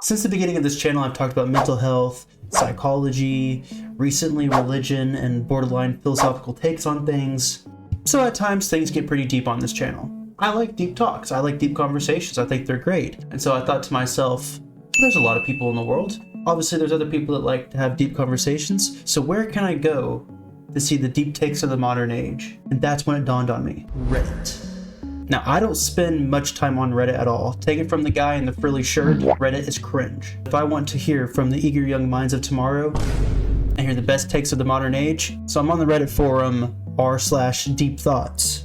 Since the beginning of this channel, I've talked about mental health, psychology, recently religion, and borderline philosophical takes on things. So at times things get pretty deep on this channel. I like deep talks, I like deep conversations, I think they're great. And so I thought to myself, there's a lot of people in the world. Obviously there's other people that like to have deep conversations, so where can I go to see the deep takes of the modern age? And that's when it dawned on me, Reddit. Now, I don't spend much time on Reddit at all. Take it from the guy in the frilly shirt, Reddit is cringe. If I want to hear from the eager young minds of tomorrow and hear the best takes of the modern age, so I'm on the Reddit forum r/deep thoughts,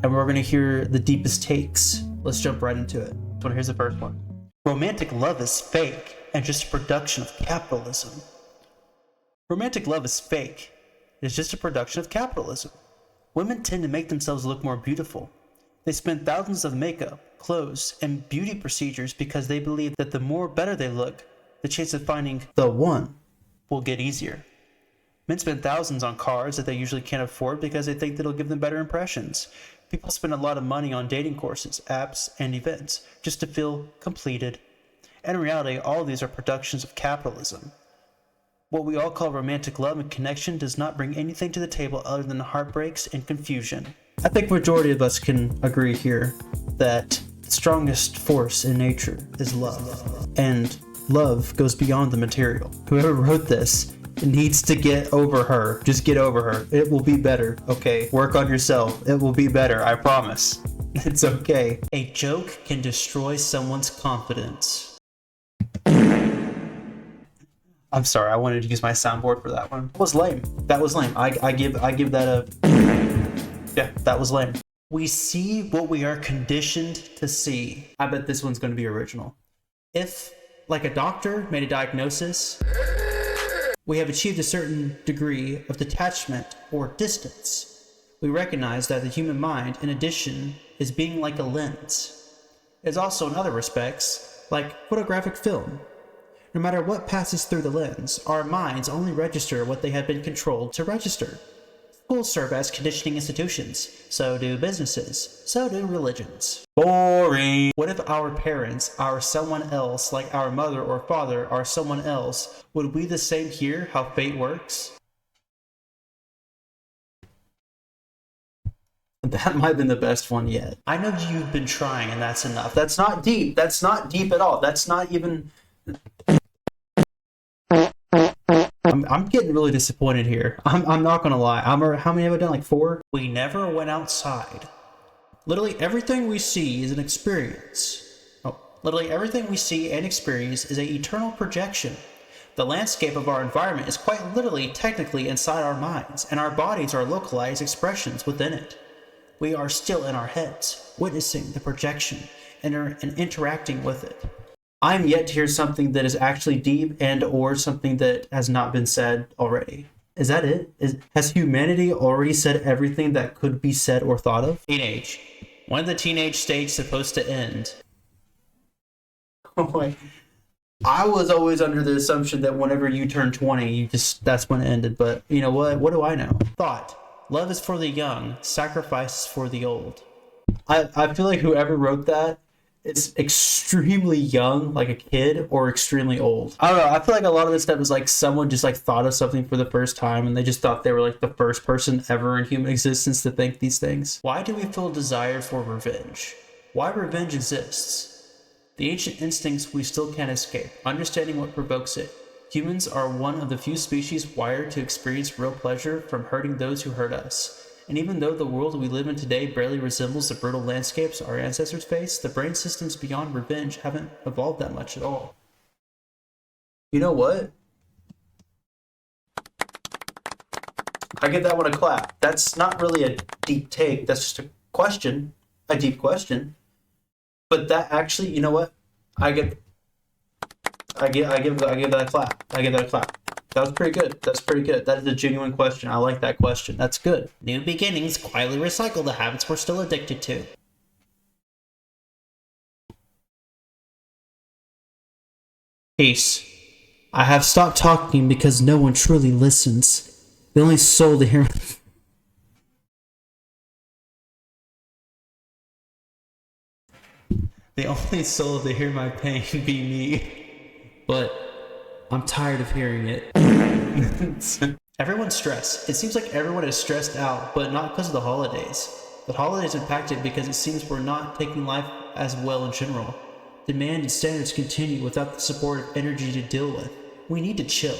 and we're gonna hear the deepest takes. Let's jump right into it. So here's the first one. Romantic love is fake and just a production of capitalism. Romantic love is fake. It is just a production of capitalism. Women tend to make themselves look more beautiful. They spend thousands of makeup, clothes, and beauty procedures because they believe that the more better they look, the chance of finding the one will get easier. Men spend thousands on cars that they usually can't afford because they think that it'll give them better impressions. People spend a lot of money on dating courses, apps, and events just to feel completed. And in reality, all of these are productions of capitalism. What we all call romantic love and connection does not bring anything to the table other than heartbreaks and confusion. I think majority of us can agree here that the strongest force in nature is love. And love goes beyond the material. Whoever wrote this needs to get over her. Just get over her. It will be better, okay? Work on yourself. It will be better, I promise. It's okay. A joke can destroy someone's confidence. I'm sorry, I wanted to use my soundboard for that one. That was lame. That was lame. I give that a... Yeah, that was lame. We see what we are conditioned to see. I bet this one's going to be original. If, like a doctor made a diagnosis, we have achieved a certain degree of detachment or distance, we recognize that the human mind, in addition, is being like a lens. It is also, in other respects, like photographic film. No matter what passes through the lens, our minds only register what they have been controlled to register. Schools serve as conditioning institutions. So do businesses. So do religions. Boring. What if our parents are someone else, like our mother or father are someone else? Would we the same here, how fate works? That might have been the best one yet. I know you've been trying and that's enough. That's not deep. That's not deep at all. That's not even... I'm getting really disappointed here. I'm not gonna lie. How many have I done? Like 4? We never went outside. Literally everything we see is an experience. Literally everything we see and experience is an eternal projection. The landscape of our environment is quite literally technically inside our minds, and our bodies are localized expressions within it. We are still in our heads, witnessing the projection and interacting with it. I'm yet to hear something that is actually deep and or something that has not been said already. Is that it? Has humanity already said everything that could be said or thought of? Teenage. When the teenage stage supposed to end? Oh my. I was always under the assumption that whenever you turn 20, that's when it ended. But you know what? What do I know? Thought. Love is for the young, sacrifice is for the old. I feel like whoever wrote that, it's extremely young, like a kid, or extremely old. I don't know. I feel like a lot of this stuff is like someone just like thought of something for the first time and they just thought they were like the first person ever in human existence to think these things. Why do we feel desire for revenge? Why revenge exists? The ancient instincts we still can't escape, understanding what provokes it. Humans are one of the few species wired to experience real pleasure from hurting those who hurt us. And even though the world we live in today barely resembles the brutal landscapes our ancestors faced, the brain systems beyond revenge haven't evolved that much at all. You know what? I give that one a clap. That's not really a deep take. That's just a question, a deep question. But that actually, you know what? I give that a clap. I give that a clap. That was pretty good. That's pretty good. That is a genuine question. I like that question. That's good. New beginnings quietly recycle the habits we're still addicted to. Peace. I have stopped talking because no one truly listens. The only soul to hear... The only soul to hear my pain be me. but I'm tired of hearing it. Everyone's stressed. It seems like everyone is stressed out, but not because of the holidays. The holidays impact it because it seems we're not taking life as well in general. Demand and standards continue without the support of energy to deal with. We need to chill.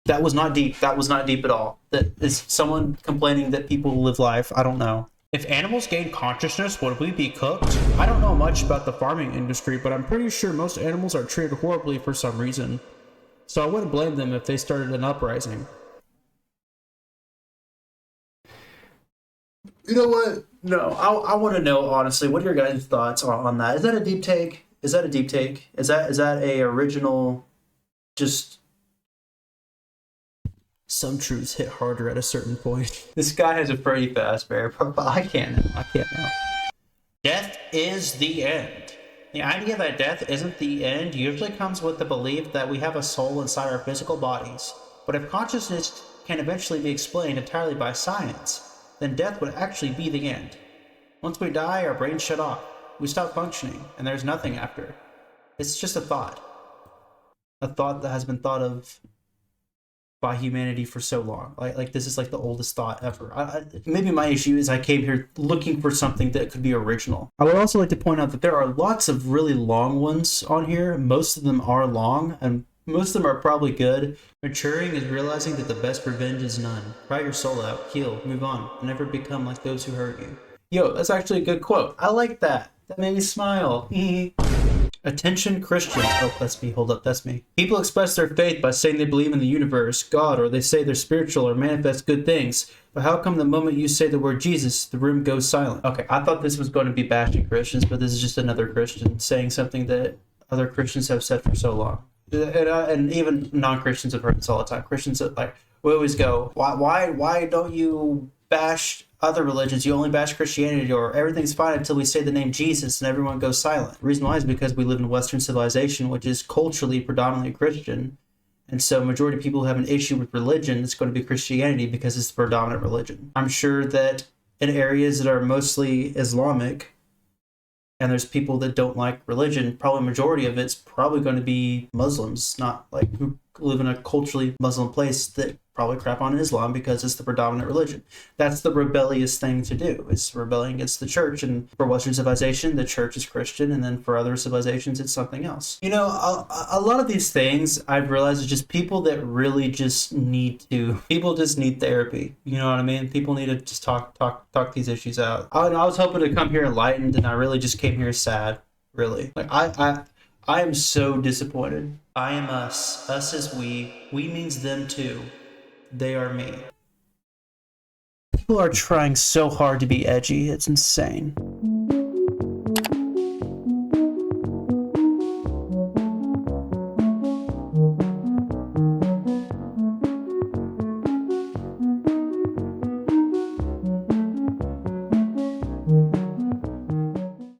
That was not deep. That was not deep at all. That is someone complaining that people live life. I don't know. If animals gained consciousness, would we be cooked? I don't know much about the farming industry, but I'm pretty sure most animals are treated horribly for some reason. So I wouldn't blame them if they started an uprising. You know what? No, I want to know, honestly, what are your guys' thoughts on that? Is that a deep take? Is that a deep take? Is that a original, just... Some truths hit harder at a certain point. This guy has a pretty fast bear, but I can't now. Death is the end. The idea that death isn't the end usually comes with the belief that we have a soul inside our physical bodies. But if consciousness can eventually be explained entirely by science, then death would actually be the end. Once we die, our brains shut off. We stop functioning, and there's nothing after. It's just a thought. A thought that has been thought of by humanity for so long. Like this is like the oldest thought ever. Maybe my issue is I came here looking for something that could be original. I would also like to point out that there are lots of really long ones on here. Most of them are long, and most of them are probably good. Maturing is realizing that the best revenge is none. Cry your soul out, heal, move on, and never become like those who hurt you. Yo, that's actually a good quote. I like that. That made me smile. Attention Christians. Oh, that's me. Hold up, that's me. People express their faith by saying they believe in the universe, God, or they say they're spiritual or manifest good things. But how come the moment you say the word Jesus, the room goes silent? Okay, I thought this was going to be bashing Christians, but this is just another Christian saying something that other Christians have said for so long. And even non-Christians have heard this all the time. Christians, like, we always go, why don't you bash other religions? You only bash Christianity, or everything's fine until we say the name Jesus and everyone goes silent. The reason why is because we live in Western civilization, which is culturally predominantly Christian. And so majority of people who have an issue with religion, it's going to be Christianity because it's the predominant religion. I'm sure that in areas that are mostly Islamic, and there's people that don't like religion, probably majority of it's probably going to be Muslims, not like who live in a culturally Muslim place that probably crap on Islam because it's the predominant religion. That's the rebellious thing to do. It's rebelling against the church. And for Western civilization, the church is Christian. And then for other civilizations, it's something else. You know, a lot of these things I've realized is just people that really just people just need therapy. You know what I mean? People need to just talk these issues out. I was hoping to come here enlightened, and I really just came here sad, really. Like, I am so disappointed. I am us. Us is we. We means them too. They are me. People are trying so hard to be edgy. It's insane.